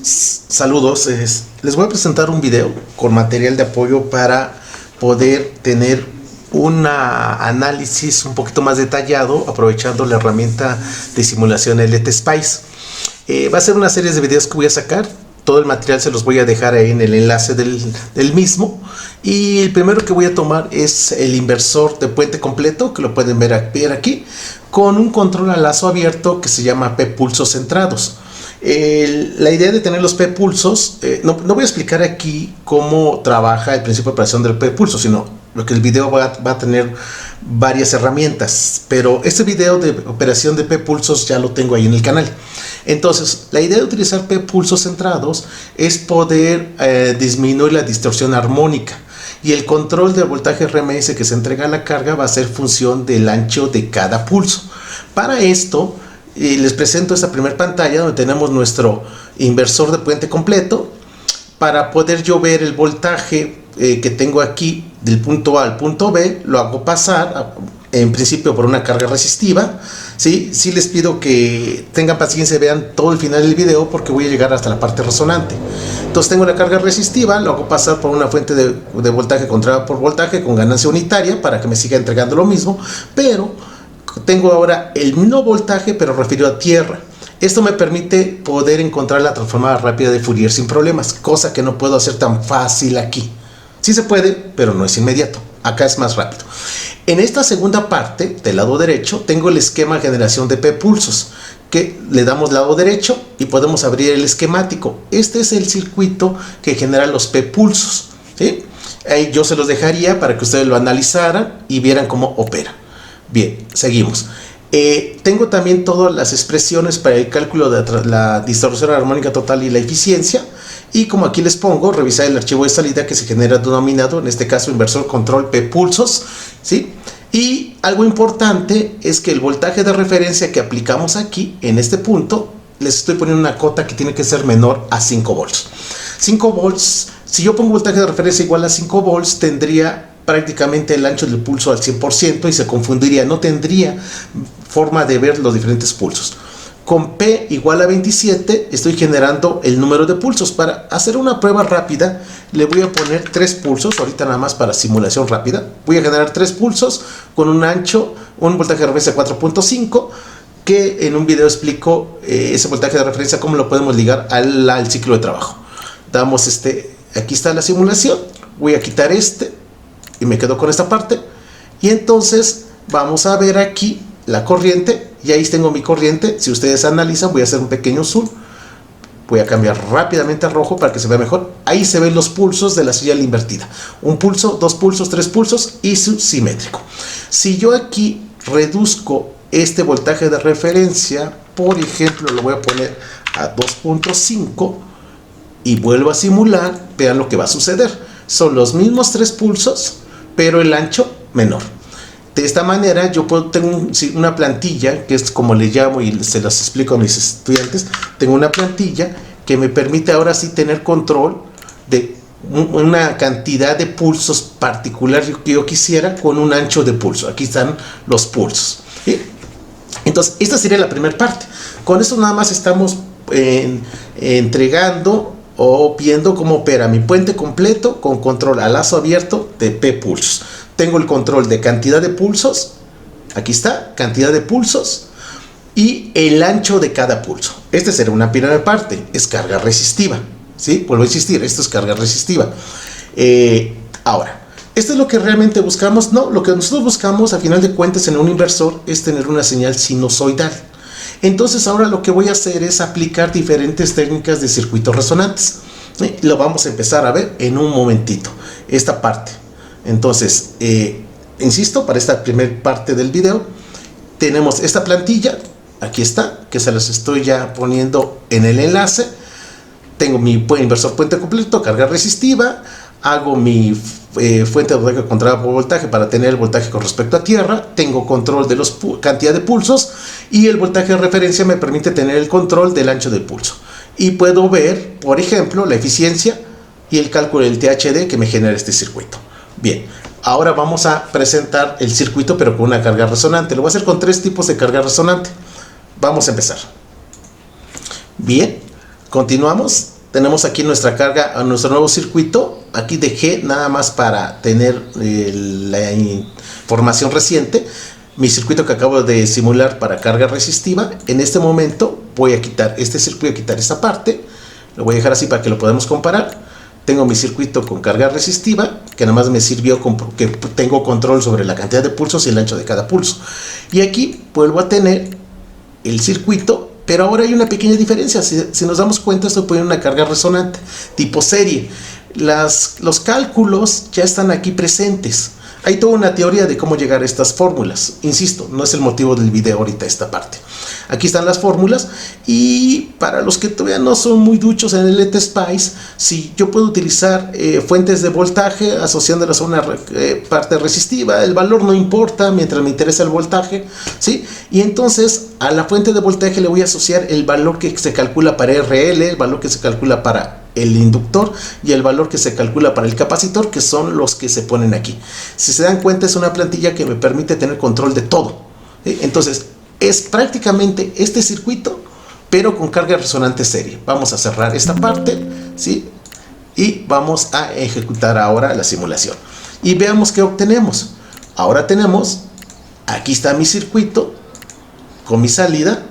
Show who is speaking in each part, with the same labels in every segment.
Speaker 1: Saludos, les voy a presentar un video con material de apoyo para poder tener un análisis un poquito más detallado aprovechando la herramienta de simulación LTSpice. Va a ser una serie de videos que voy a sacar. Todo el material se los voy a dejar ahí en el enlace del mismo. Y el primero que voy a tomar es el inversor de puente completo, que lo pueden ver aquí, con un control a lazo abierto que se llama P-pulsos centrados. La idea de tener los P-pulsos, no voy a explicar aquí cómo trabaja el principio de operación del P-pulso, sino lo que el video va a tener varias herramientas, pero este video de operación de P-pulsos ya lo tengo ahí en el canal. Entonces, la idea de utilizar P-pulsos centrados es poder disminuir la distorsión armónica, y el control del voltaje RMS que se entrega a la carga va a ser función del ancho de cada pulso. Para esto, les presento esta primera pantalla donde tenemos nuestro inversor de puente completo. Para poder yo ver el voltaje que tengo aquí del punto A al punto B, lo hago pasar en principio por una carga resistiva. Sí les pido que tengan paciencia y vean todo el final del video porque voy a llegar hasta la parte resonante. Entonces tengo la carga resistiva, lo hago pasar por una fuente de voltaje controlada por voltaje con ganancia unitaria para que me siga entregando lo mismo, pero tengo ahora el mismo voltaje pero referido a tierra. Esto me permite poder encontrar la transformada rápida de Fourier sin problemas, cosa que no puedo hacer tan fácil aquí. Sí se puede, pero no es inmediato. Acá es más rápido. En esta segunda parte, del lado derecho, tengo el esquema de generación de P-pulsos, que le damos lado derecho y podemos abrir el esquemático. Este es el circuito que genera los P-pulsos, ¿sí? Ahí yo se los dejaría para que ustedes lo analizaran y vieran cómo opera. Bien, seguimos. Tengo también todas las expresiones para el cálculo de la distorsión armónica total y la eficiencia. Y como aquí les pongo, revisar el archivo de salida que se genera denominado, en este caso inversor control P-pulsos, ¿sí? Y algo importante es que el voltaje de referencia que aplicamos aquí, en este punto, les estoy poniendo una cota que tiene que ser menor a 5 volts. 5 volts, si yo pongo voltaje de referencia igual a 5 volts, tendría prácticamente el ancho del pulso al 100% y se confundiría, no tendría forma de ver los diferentes pulsos. Con P igual a 27 estoy generando el número de pulsos. Para hacer una prueba rápida le voy a poner 3 pulsos, ahorita nada más para simulación rápida. Voy a generar 3 pulsos con un ancho, un voltaje de referencia 4.5, que en un video explico ese voltaje de referencia cómo lo podemos ligar al ciclo de trabajo. Damos aquí está la simulación, voy a quitar y me quedo con esta parte, y entonces vamos a ver aquí la corriente, y ahí tengo mi corriente. Si ustedes analizan, voy a hacer un pequeño zoom, voy a cambiar rápidamente a rojo para que se vea mejor. Ahí se ven los pulsos de la señal invertida, un pulso, 2 pulsos, 3 pulsos y su simétrico. Si yo aquí reduzco este voltaje de referencia, por ejemplo lo voy a poner a 2.5 y vuelvo a simular, vean lo que va a suceder. Son los mismos 3 pulsos pero el ancho menor. De esta manera yo tengo una plantilla, que es como le llamo y se las explico a mis estudiantes. Tengo una plantilla que me permite ahora sí tener control de una cantidad de pulsos particular que yo quisiera con un ancho de pulso. Aquí están los pulsos, ¿sí? Entonces esta sería la primera parte. Con esto nada más estamos entregando o viendo cómo opera mi puente completo con control a lazo abierto de P-pulsos. Tengo el control de cantidad de pulsos, aquí está, cantidad de pulsos y el ancho de cada pulso. Esta será una primera parte, es carga resistiva, ¿sí? Vuelvo a insistir, esto es carga resistiva. Ahora, ¿esto es lo que realmente buscamos? No, lo que nosotros buscamos a final de cuentas en un inversor es tener una señal sinusoidal. Entonces ahora lo que voy a hacer es aplicar diferentes técnicas de circuitos resonantes, ¿sí? Lo vamos a empezar a ver en un momentito, esta parte. Entonces, insisto, para esta primera parte del video tenemos esta plantilla, aquí está, que se las estoy ya poniendo en el enlace. Tengo mi inversor puente completo, carga resistiva, hago mi fuente de voltaje controlada por voltaje para tener el voltaje con respecto a tierra, tengo control de los cantidad de pulsos y el voltaje de referencia me permite tener el control del ancho del pulso. Y puedo ver, por ejemplo, la eficiencia y el cálculo del THD que me genera este circuito. Bien, ahora vamos a presentar el circuito pero con una carga resonante. Lo voy a hacer con 3 tipos de carga resonante. Vamos a empezar. Bien, Continuamos. Tenemos aquí nuestra carga, nuestro nuevo circuito. Aquí dejé nada más para tener la información reciente. Mi circuito que acabo de simular para carga resistiva. En este momento voy a quitar este circuito, quitar esta parte. Lo voy a dejar así para que lo podamos comparar. Tengo mi circuito con carga resistiva, que nada más me sirvió que tengo control sobre la cantidad de pulsos y el ancho de cada pulso. Y aquí vuelvo a tener el circuito. Pero ahora hay una pequeña diferencia. Si nos damos cuenta, estoy poniendo una carga resonante tipo serie. Los cálculos ya están aquí presentes. Hay toda una teoría de cómo llegar a estas fórmulas. Insisto, no es el motivo del video ahorita esta parte. Aquí están las fórmulas. Y para los que todavía no son muy duchos en el ETSPICE, si yo puedo utilizar fuentes de voltaje asociándolas a una parte resistiva, el valor no importa mientras me interesa el voltaje, ¿sí? Y entonces a la fuente de voltaje le voy a asociar el valor que se calcula para RL, el valor que se calcula para el inductor y el valor que se calcula para el capacitor, que son los que se ponen aquí. Si se dan cuenta, es una plantilla que me permite tener control de todo, ¿sí? Entonces es prácticamente este circuito, pero con carga resonante serie. Vamos a cerrar esta parte, ¿sí? Y vamos a ejecutar ahora la simulación y veamos qué obtenemos. Ahora tenemos, aquí está mi circuito con mi salida.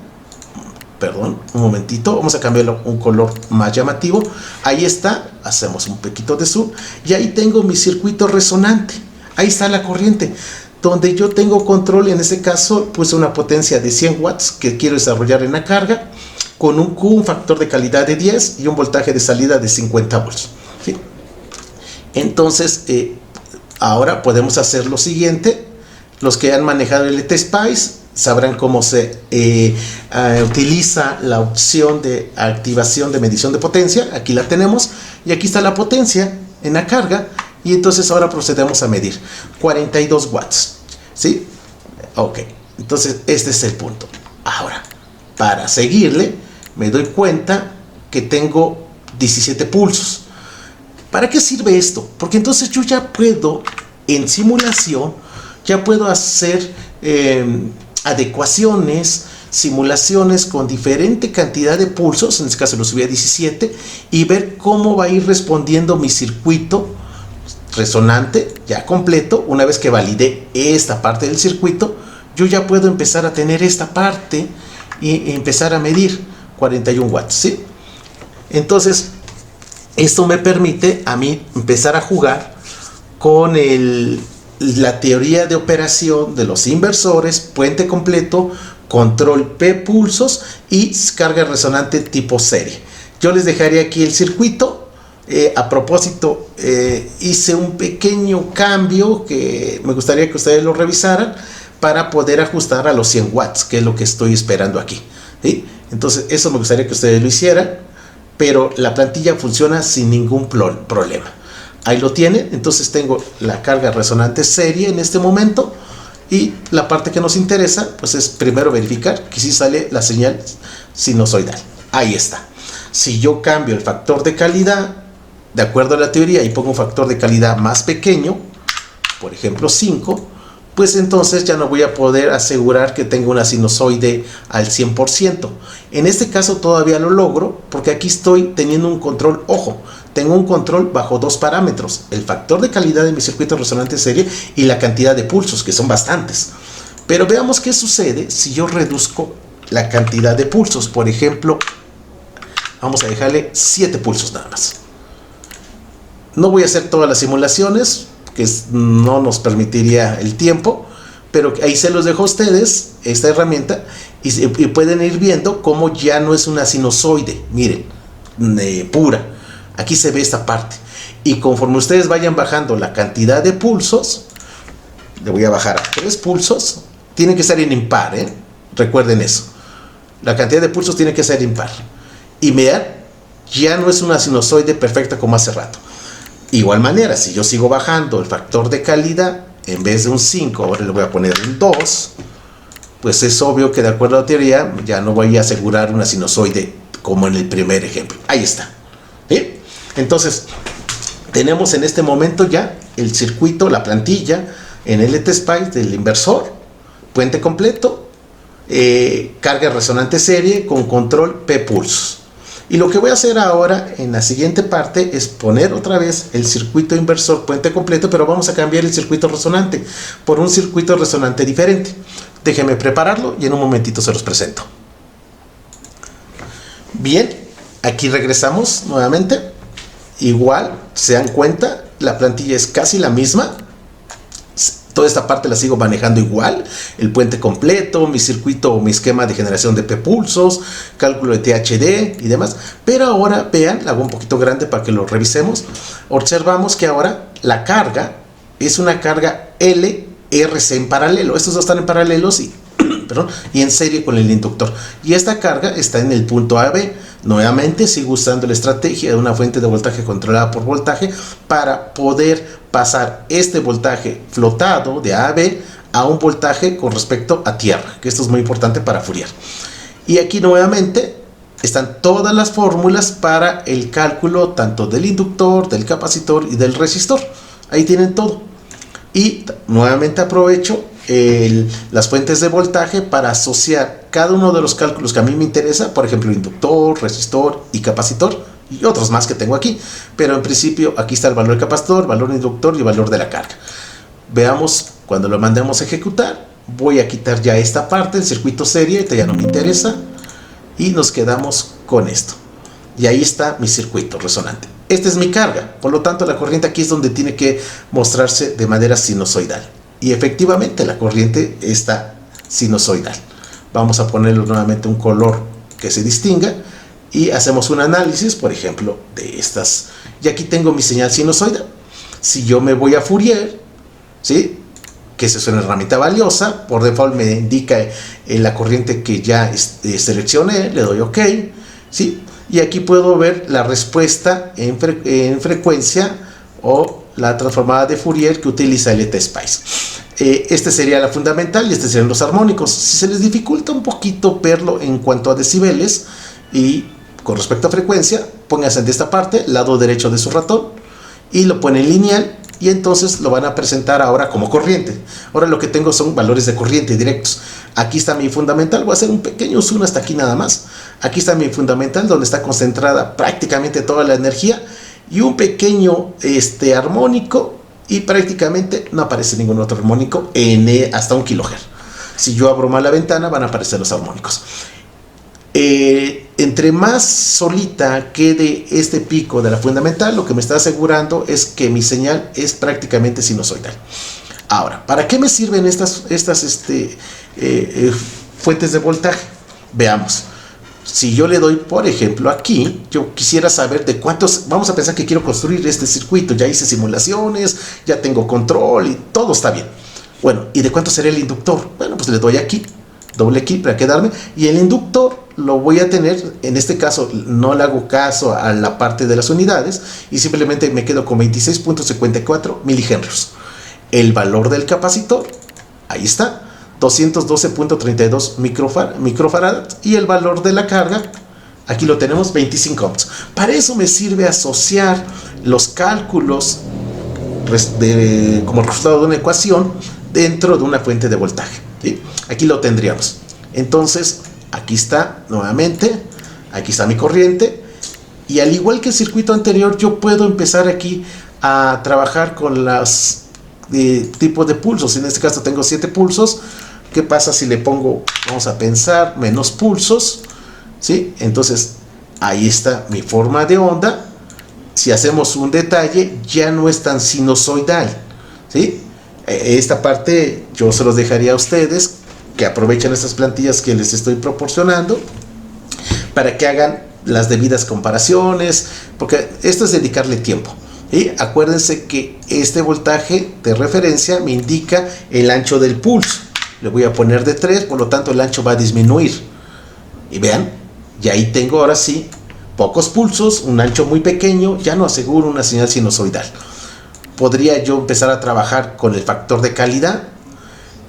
Speaker 1: Perdón, un momentito, vamos a cambiarlo a un color más llamativo. Ahí está, hacemos un poquito de zoom y ahí tengo mi circuito resonante. Ahí está la corriente, donde yo tengo control, en este caso, pues una potencia de 100 watts que quiero desarrollar en la carga, con un Q, un factor de calidad de 10 y un voltaje de salida de 50 volts. ¿Sí? Entonces, ahora podemos hacer lo siguiente. Los que han manejado el ETSPICE sabrán cómo se utiliza la opción de activación de medición de potencia. Aquí la tenemos y aquí está la potencia en la carga, y entonces ahora procedemos a medir 42 watts, ¿sí? Ok, entonces este es el punto. Ahora, para seguirle, me doy cuenta que tengo 17 pulsos. ¿Para qué sirve esto? Porque entonces yo ya puedo, en simulación, ya puedo hacer adecuaciones, simulaciones con diferente cantidad de pulsos, en este caso lo subí a 17, y ver cómo va a ir respondiendo mi circuito resonante ya completo. Una vez que validé esta parte del circuito, yo ya puedo empezar a tener esta parte y empezar a medir 41 watts, ¿sí? Entonces, esto me permite a mí empezar a jugar con la teoría de operación de los inversores, puente completo, control P pulsos y carga resonante tipo serie. Yo les dejaré aquí el circuito. A propósito, hice un pequeño cambio que me gustaría que ustedes lo revisaran para poder ajustar a los 100 watts, que es lo que estoy esperando aquí, ¿sí? Entonces eso me gustaría que ustedes lo hicieran, pero la plantilla funciona sin ningún problema. Ahí lo tienen. Entonces tengo la carga resonante serie en este momento, y la parte que nos interesa pues es primero verificar que sí sale la señal sinusoidal. Ahí está. Si yo cambio el factor de calidad de acuerdo a la teoría y pongo un factor de calidad más pequeño, por ejemplo 5, pues entonces ya no voy a poder asegurar que tenga una sinusoide al 100%. En este caso todavía lo logro, porque aquí estoy teniendo un control. Ojo, tengo un control bajo dos parámetros: el factor de calidad de mi circuito resonante serie y la cantidad de pulsos, que son bastantes. Pero veamos qué sucede si yo reduzco la cantidad de pulsos. Por ejemplo, vamos a dejarle 7 pulsos nada más. No voy a hacer todas las simulaciones, que no nos permitiría el tiempo, pero ahí se los dejo a ustedes, esta herramienta, y pueden ir viendo cómo ya no es una sinusoide, miren, pura. Aquí se ve esta parte, y conforme ustedes vayan bajando la cantidad de pulsos, le voy a bajar a 3 pulsos, tienen que ser en impar, recuerden eso, la cantidad de pulsos tiene que ser impar, y vean, ya no es una sinusoide perfecta como hace rato. Igual manera, si yo sigo bajando el factor de calidad, en vez de un 5, ahora le voy a poner un 2, pues es obvio que de acuerdo a la teoría ya no voy a asegurar una sinusoide como en el primer ejemplo. Ahí está. ¿Sí? Entonces, tenemos en este momento ya el circuito, la plantilla en el ETSPICE del inversor, puente completo, carga resonante serie con control P pulsos. Y lo que voy a hacer ahora en la siguiente parte es poner otra vez el circuito inversor puente completo, pero vamos a cambiar el circuito resonante por un circuito resonante diferente. Déjenme prepararlo y en un momentito se los presento. Bien, aquí regresamos nuevamente. Igual, se dan cuenta, la plantilla es casi la misma. Toda esta parte la sigo manejando igual, el puente completo, mi circuito o mi esquema de generación de P-pulsos, cálculo de THD y demás. Pero ahora, vean, la hago un poquito grande para que lo revisemos. Observamos que ahora la carga es una carga LRC en paralelo. Estos dos están en paralelos y en serie con el inductor. Y esta carga está en el punto AB. Nuevamente sigo usando la estrategia de una fuente de voltaje controlada por voltaje para poder pasar este voltaje flotado de A a B a un voltaje con respecto a tierra, que esto es muy importante para Fourier. Y aquí nuevamente están todas las fórmulas para el cálculo tanto del inductor, del capacitor y del resistor. Ahí tienen todo. Y nuevamente aprovecho las fuentes de voltaje para asociar cada uno de los cálculos que a mí me interesa, por ejemplo, inductor, resistor y capacitor, y otros más que tengo aquí. Pero en principio aquí está el valor del capacitor, valor inductor y el valor de la carga. Veamos cuando lo mandemos a ejecutar. Voy a quitar ya esta parte, el circuito serie, este ya no me interesa, y nos quedamos con esto. Y ahí está mi circuito resonante. Esta es mi carga, por lo tanto la corriente aquí es donde tiene que mostrarse de manera sinusoidal. Y efectivamente la corriente está sinusoidal. Vamos a ponerle nuevamente un color que se distinga y hacemos un análisis, por ejemplo, de estas. Y aquí tengo mi señal sinusoidal. Si yo me voy a Fourier, ¿sí?, que es una herramienta valiosa, por default me indica la corriente que ya seleccioné, le doy OK, ¿sí? Y aquí puedo ver la respuesta en frecuencia o la transformada de Fourier que utiliza LTSpice. Este sería la fundamental y este serían los armónicos. Si se les dificulta un poquito verlo en cuanto a decibeles y con respecto a frecuencia, pónganse de esta parte, lado derecho de su ratón, y lo ponen lineal y entonces lo van a presentar ahora como corriente. Ahora lo que tengo son valores de corriente directos. Aquí está mi fundamental, voy a hacer un pequeño zoom hasta aquí nada más. Aquí está mi fundamental donde está concentrada prácticamente toda la energía y un pequeño armónico, y prácticamente no aparece ningún otro armónico hasta 1 kHz. Si yo abro más la ventana van a aparecer los armónicos. Entre más solita quede este pico de la fundamental, lo que me está asegurando es que mi señal es prácticamente sinusoidal. Ahora, ¿para qué me sirven estas fuentes de voltaje? Veamos. Si yo le doy, por ejemplo, aquí, yo quisiera saber de cuántos, vamos a pensar que quiero construir este circuito, ya hice simulaciones, ya tengo control y todo está bien. Bueno, ¿y de cuánto sería el inductor? Bueno, pues le doy aquí, doble clic para quedarme, y el inductor lo voy a tener, en este caso no le hago caso a la parte de las unidades y simplemente me quedo con 26.54 milihenrios. El valor del capacitor, ahí está, 212.32 microfarads, y el valor de la carga, aquí lo tenemos, 25 ohms. Para eso me sirve asociar los cálculos como resultado de una ecuación dentro de una fuente de voltaje, ¿sí? Aquí lo tendríamos. Entonces, aquí está nuevamente, aquí está mi corriente, y al igual que el circuito anterior, yo puedo empezar aquí a trabajar con los tipos de pulsos. En este caso tengo 7 pulsos. ¿Qué pasa si le pongo, vamos a pensar, menos pulsos? ¿Sí? Entonces, ahí está mi forma de onda. Si hacemos un detalle, ya no es tan sinusoidal, ¿sí? Esta parte yo se los dejaría a ustedes, que aprovechen estas plantillas que les estoy proporcionando para que hagan las debidas comparaciones, porque esto es dedicarle tiempo. Y acuérdense que este voltaje de referencia me indica el ancho del pulso. Le voy a poner de 3, por lo tanto el ancho va a disminuir. Y vean, y ahí tengo ahora sí pocos pulsos, un ancho muy pequeño, ya no aseguro una señal sinusoidal. Podría yo empezar a trabajar con el factor de calidad.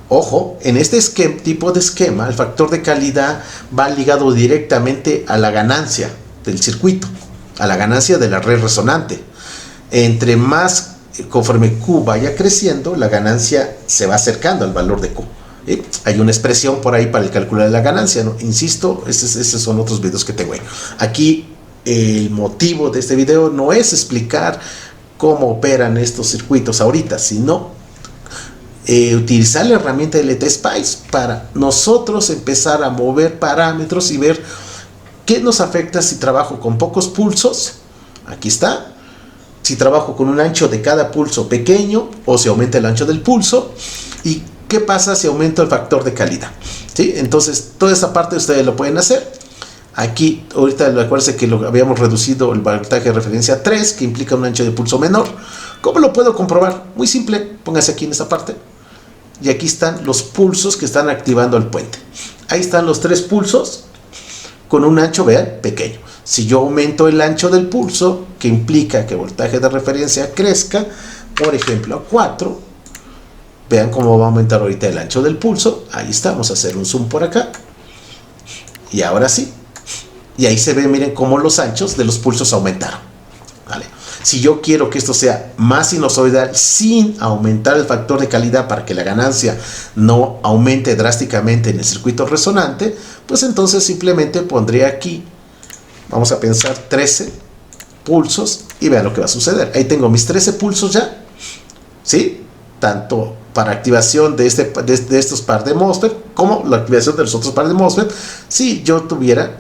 Speaker 1: Ojo, en este tipo de esquema, el factor de calidad va ligado directamente a la ganancia del circuito, a la ganancia de la red resonante. Entre más, conforme Q vaya creciendo, la ganancia se va acercando al valor de Q. Hay una expresión por ahí para el cálculo de la ganancia, ¿no? Insisto, esos son otros videos que tengo ahí. Aquí el motivo de este video no es explicar cómo operan estos circuitos ahorita, sino utilizar la herramienta LTSpice para nosotros empezar a mover parámetros y ver qué nos afecta si trabajo con pocos pulsos. Aquí está. Si trabajo con un ancho de cada pulso pequeño o si aumenta el ancho del pulso, y qué pasa si aumento el factor de calidad, ¿sí? Entonces toda esa parte ustedes lo pueden hacer. Aquí ahorita acuérdense que lo habíamos reducido el voltaje de referencia a 3, que implica un ancho de pulso menor. ¿Cómo lo puedo comprobar? Muy simple, póngase aquí en esa parte y aquí están los pulsos que están activando el puente. Ahí están los 3 pulsos con un ancho, vean, pequeño. Si yo aumento el ancho del pulso, que implica que el voltaje de referencia crezca, por ejemplo a 4, vean cómo va a aumentar ahorita el ancho del pulso. Ahí está, vamos a hacer un zoom por acá. Y ahora sí. Y ahí se ve, miren cómo los anchos de los pulsos aumentaron. ¿Vale? Si yo quiero que esto sea más sinusoidal sin aumentar el factor de calidad para que la ganancia no aumente drásticamente en el circuito resonante, pues entonces simplemente pondría aquí, vamos a pensar 13 pulsos y vean lo que va a suceder. Ahí tengo mis 13 pulsos ya, ¿sí? Tanto para activación de estos par de MOSFET como la activación de los otros par de MOSFET, si yo tuviera,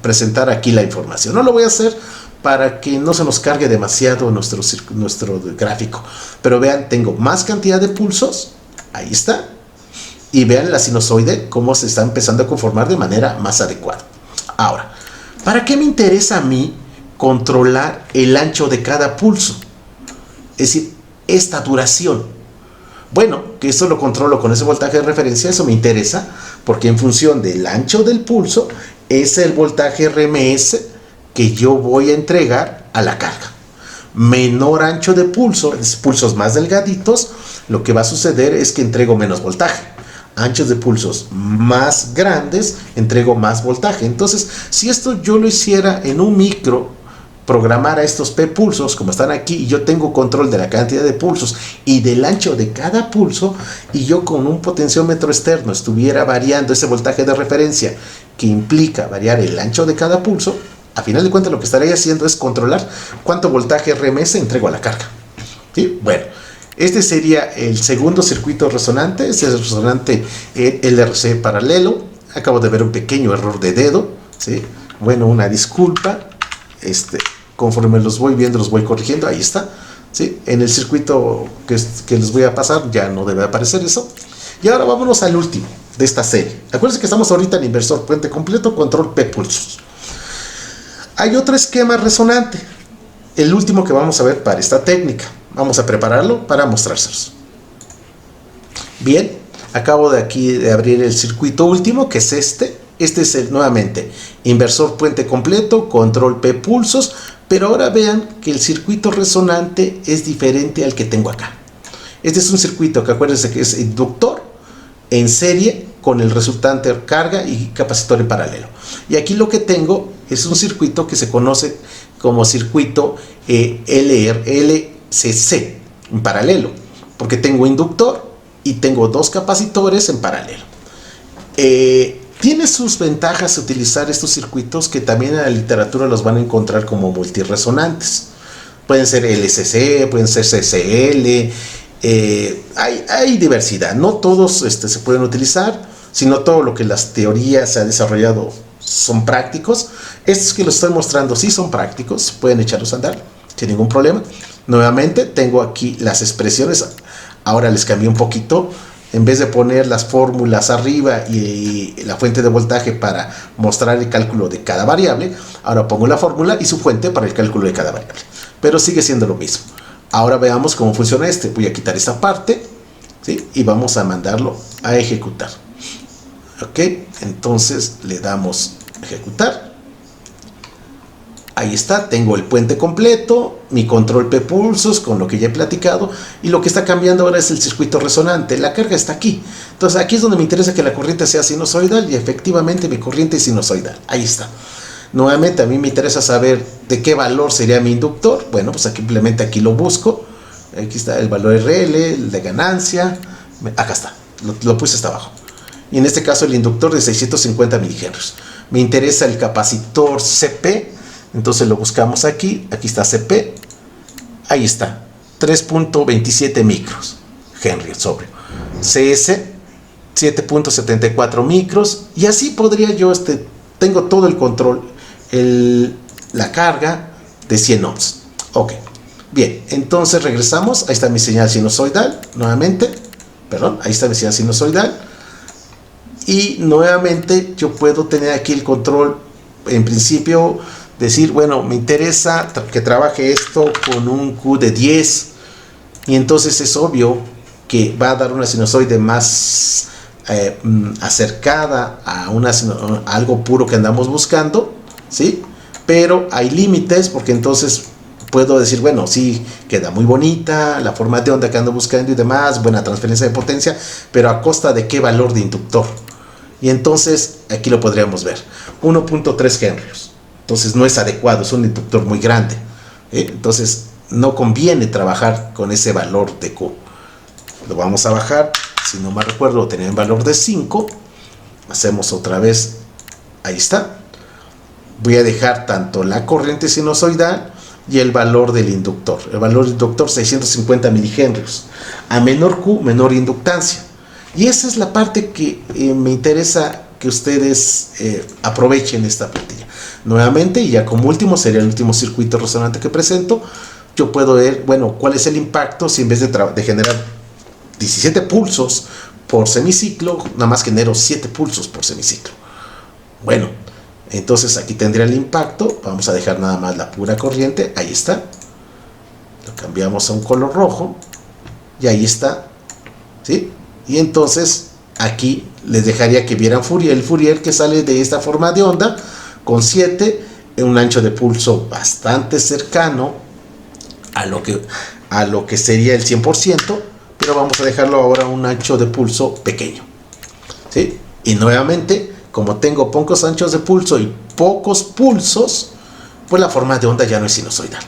Speaker 1: presentar aquí la información. No lo voy a hacer para que no se nos cargue demasiado nuestro gráfico, pero vean, tengo más cantidad de pulsos, ahí está, y vean la sinusoide cómo se está empezando a conformar de manera más adecuada. Ahora, ¿para qué me interesa a mí controlar el ancho de cada pulso? Es decir, esta duración. Bueno, que esto lo controlo con ese voltaje de referencia, eso me interesa, porque en función del ancho del pulso es el voltaje RMS que yo voy a entregar a la carga. Menor ancho de pulso, pulsos más delgaditos, lo que va a suceder es que entrego menos voltaje. Anchos de pulsos más grandes, entrego más voltaje. Entonces, si esto yo lo hiciera en un micro, programar a estos P pulsos como están aquí, y yo tengo control de la cantidad de pulsos y del ancho de cada pulso, y yo con un potenciómetro externo estuviera variando ese voltaje de referencia que implica variar el ancho de cada pulso, a final de cuentas lo que estaría haciendo es controlar cuánto voltaje RMS entrego a la carga, ¿sí? Bueno, este sería el segundo circuito resonante. Este es el resonante LRC paralelo. Acabo de ver un pequeño error de dedo, ¿sí? Bueno, una disculpa. Conforme los voy viendo, los voy corrigiendo. Ahí está, ¿sí? En el circuito que les voy a pasar ya no debe aparecer eso. Y ahora vámonos al último de esta serie. Acuérdense que estamos ahorita en inversor puente completo, control P pulsos. Hay otro esquema resonante, el último que vamos a ver para esta técnica. Vamos a prepararlo para mostrárselos. Bien, acabo de abrir el circuito último, que es este. Este es nuevamente inversor puente completo, control P pulsos, pero ahora vean que el circuito resonante es diferente al que tengo acá. Este es un circuito que acuérdense que es inductor en serie con el resultante carga y capacitor en paralelo. Y aquí lo que tengo es un circuito que se conoce como circuito LCC en paralelo, porque tengo inductor y tengo 2 capacitores en paralelo. Tiene sus ventajas utilizar estos circuitos, que también en la literatura los van a encontrar como multiresonantes. Pueden ser LCC, pueden ser CCL, hay diversidad. No todos se pueden utilizar, sino todo lo que las teorías se ha desarrollado son prácticos. Estos que los estoy mostrando sí son prácticos, pueden echarlos a andar sin ningún problema. Nuevamente tengo aquí las expresiones. Ahora les cambié un poquito. En vez de poner las fórmulas arriba y la fuente de voltaje para mostrar el cálculo de cada variable, ahora pongo la fórmula y su fuente para el cálculo de cada variable. Pero sigue siendo lo mismo. Ahora veamos cómo funciona este. Voy a quitar esta parte, ¿sí? Y vamos a mandarlo a ejecutar. Ok, entonces le damos a ejecutar. Ahí está, tengo el puente completo, mi control P pulsos con lo que ya he platicado, y lo que está cambiando ahora es el circuito resonante. La carga está aquí. Entonces aquí es donde me interesa que la corriente sea sinusoidal, y efectivamente mi corriente es sinusoidal. Ahí está. Nuevamente a mí me interesa saber de qué valor sería mi inductor. Bueno, pues aquí simplemente aquí lo busco. Aquí está el valor RL, el de ganancia. Acá está, lo puse hasta abajo. Y en este caso el inductor de 650 milihenrios. Me interesa el capacitor CP Entonces lo buscamos aquí. Aquí está CP. Ahí está. 3.27 micros. Henry sobrio. CS 7.74 micros. Y así podría yo, tengo todo el control. La carga de 100 ohms. Ok. Bien, entonces regresamos. Ahí está mi señal sinusoidal. Nuevamente. Perdón, ahí está mi señal sinusoidal. Y nuevamente yo puedo tener aquí el control. En principio, decir, bueno, me interesa que trabaje esto con un Q de 10. Y entonces es obvio que va a dar una sinusoide más acercada a algo puro que andamos buscando, ¿sí? Pero hay límites, porque entonces puedo decir, bueno, sí, queda muy bonita la forma de onda que ando buscando y demás, buena transferencia de potencia, pero a costa de qué valor de inductor. Y entonces aquí lo podríamos ver, 1.3 Henrios. Entonces no es adecuado, es un inductor muy grande. Entonces no conviene trabajar con ese valor de Q. Lo vamos a bajar, si no me recuerdo, lo tenía en valor de 5. Hacemos otra vez, ahí está. Voy a dejar tanto la corriente sinusoidal y el valor del inductor. El valor del inductor 650 milihenrios. A menor Q, menor inductancia. Y esa es la parte que me interesa que ustedes aprovechen esta plantilla. Nuevamente, y ya como último, sería el último circuito resonante que presento. Yo puedo ver, bueno, cuál es el impacto si en vez de generar 17 pulsos por semiciclo, nada más genero 7 pulsos por semiciclo. Bueno, entonces aquí tendría el impacto. Vamos a dejar nada más la pura corriente. Ahí está. Lo cambiamos a un color rojo. Y ahí está. ¿Sí? Y entonces aquí les dejaría que vieran el Fourier que sale de esta forma de onda con 7 en un ancho de pulso bastante cercano a lo que sería el 100%, pero vamos a dejarlo ahora un ancho de pulso pequeño, ¿sí? Y nuevamente, como tengo pocos anchos de pulso y pocos pulsos, pues la forma de onda ya no es sinusoidal.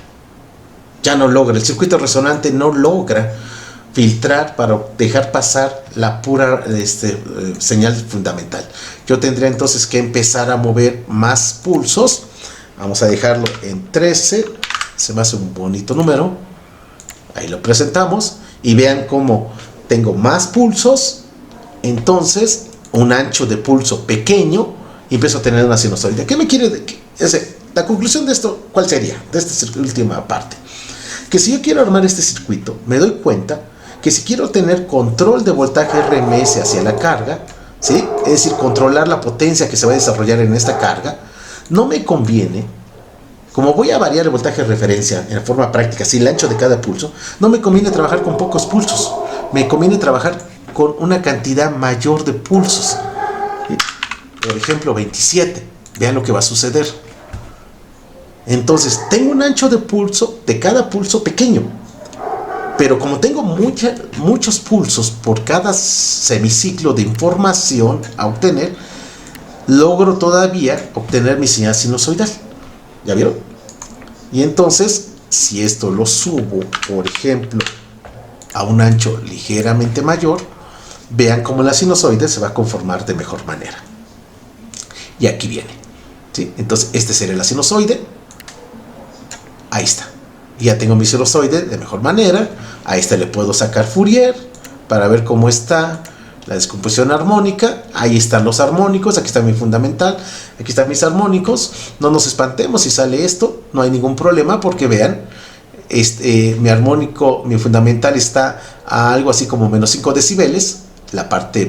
Speaker 1: Ya no logra, el circuito resonante no logra filtrar para dejar pasar la pura señal fundamental. Yo tendría entonces que empezar a mover más pulsos. Vamos a dejarlo en 13. Se me hace un bonito número. Ahí lo presentamos. Y vean cómo tengo más pulsos. Entonces, un ancho de pulso pequeño. Y empiezo a tener una sinusoide. ¿Qué me quiere decir? La conclusión de esto, ¿cuál sería? De esta última parte. Que si yo quiero armar este circuito, me doy cuenta que si quiero tener control de voltaje RMS hacia la carga, ¿sí? Es decir, controlar la potencia que se va a desarrollar en esta carga, no me conviene, como voy a variar el voltaje de referencia en forma práctica, si el ancho de cada pulso, no me conviene trabajar con pocos pulsos, me conviene trabajar con una cantidad mayor de pulsos. ¿Sí? Por ejemplo, 27, vean lo que va a suceder. Entonces, tengo un ancho de pulso de cada pulso pequeño. Pero como tengo muchos pulsos por cada semiciclo de información a obtener, logro todavía obtener mi señal sinusoidal. ¿Ya vieron? Y entonces, si esto lo subo, por ejemplo, a un ancho ligeramente mayor, vean cómo la sinusoide se va a conformar de mejor manera. Y aquí viene, ¿sí? Entonces, este sería la sinusoide. Ahí está. Ya tengo mi sinusoide de mejor manera. A esta le puedo sacar Fourier para ver cómo está la descomposición armónica. Ahí están los armónicos. Aquí está mi fundamental. Aquí están mis armónicos. No nos espantemos si sale esto. No hay ningún problema porque vean, mi armónico, mi fundamental está a algo así como menos 5 decibeles. La parte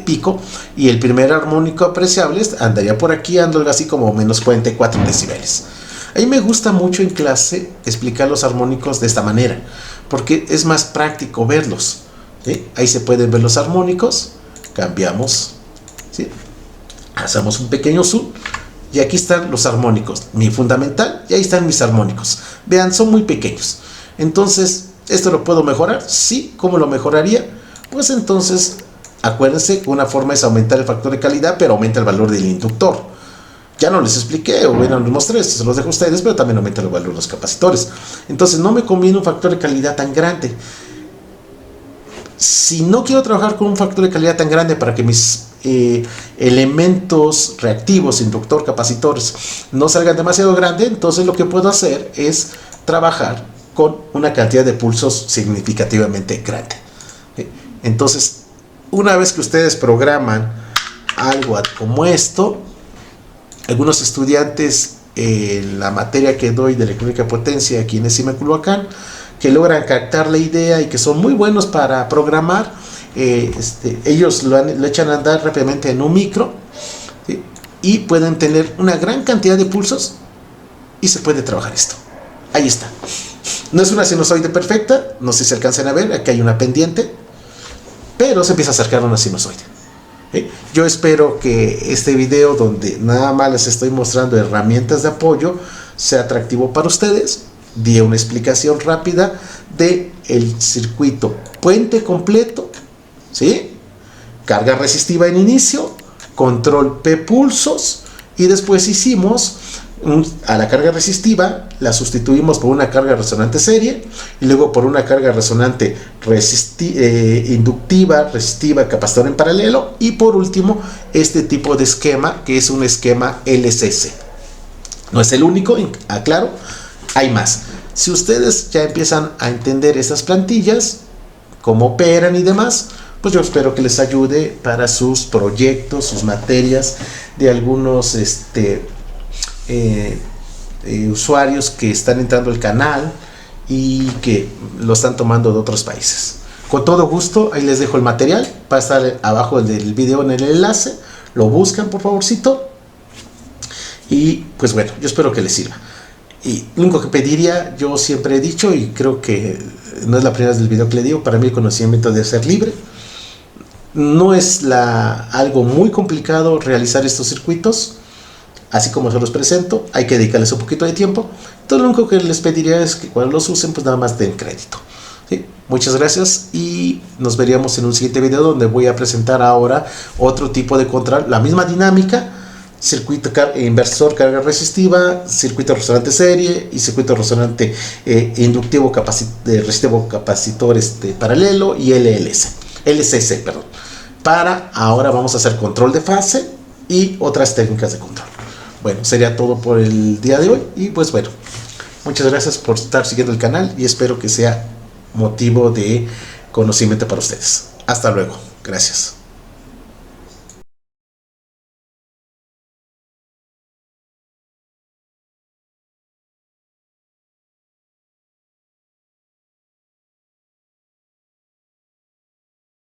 Speaker 1: pico. Y el primer armónico apreciable andaría por aquí, ando algo así como menos 44 decibeles. A mí me gusta mucho en clase explicar los armónicos de esta manera, porque es más práctico verlos, ¿sí? Ahí se pueden ver los armónicos, cambiamos, ¿sí? Hacemos un pequeño zoom, y aquí están los armónicos, mi fundamental, y ahí están mis armónicos. Vean, son muy pequeños. Entonces, ¿esto lo puedo mejorar? Sí. ¿Cómo lo mejoraría? Pues entonces, acuérdense que una forma es aumentar el factor de calidad, pero aumenta el valor del inductor. Ya no les expliqué, o bueno, les mostré, se los dejo a ustedes, pero también aumenta el valor de los capacitores. Entonces no me conviene un factor de calidad tan grande. Si no quiero trabajar con un factor de calidad tan grande para que mis elementos reactivos, inductor, capacitores, no salgan demasiado grande, entonces lo que puedo hacer es trabajar con una cantidad de pulsos significativamente grande. Entonces, una vez que ustedes programan algo como esto, algunos estudiantes en la materia que doy de electrónica potencia aquí en ESIMA Culhuacán, que logran captar la idea y que son muy buenos para programar, ellos lo echan a andar rápidamente en un micro, ¿sí? Y pueden tener una gran cantidad de pulsos y se puede trabajar esto. Ahí está. No es una sinusoide perfecta, no sé si se alcanzan a ver, aquí hay una pendiente, pero se empieza a acercar a una sinusoide. ¿Sí? Yo espero que este video, donde nada más les estoy mostrando herramientas de apoyo, sea atractivo para ustedes. Di una explicación rápida de el circuito puente completo, ¿sí? Carga resistiva en inicio, control P pulsos, y después hicimos a la carga resistiva la sustituimos por una carga resonante serie, y luego por una carga resonante inductiva, resistiva, capacitor en paralelo, y por último este tipo de esquema, que es un esquema LCC. No es el único, aclaro, hay más. Si ustedes ya empiezan a entender esas plantillas, cómo operan y demás, pues yo espero que les ayude para sus proyectos, sus materias de algunos usuarios que están entrando al canal y que lo están tomando de otros países. Con todo gusto, ahí les dejo el material, va a estar abajo del video en el enlace, lo buscan por favorcito, y pues bueno, yo espero que les sirva. Y lo único que pediría, yo siempre he dicho, y creo que no es la primera vez del video que le digo, para mí el conocimiento debe ser libre. No es algo muy complicado realizar estos circuitos, así como se los presento, hay que dedicarles un poquito de tiempo. Entonces lo único que les pediría es que cuando los usen, pues nada más den crédito. ¿Sí? Muchas gracias y nos veríamos en un siguiente video, donde voy a presentar ahora otro tipo de control, la misma dinámica: circuito inversor, carga resistiva, circuito resonante serie y circuito resonante inductivo resistivo capacitor paralelo y LCC, perdón. Para ahora vamos a hacer control de fase y otras técnicas de control. Bueno, sería todo por el día de hoy, y pues bueno, muchas gracias por estar siguiendo el canal y espero que sea motivo de conocimiento para ustedes. Hasta luego, gracias.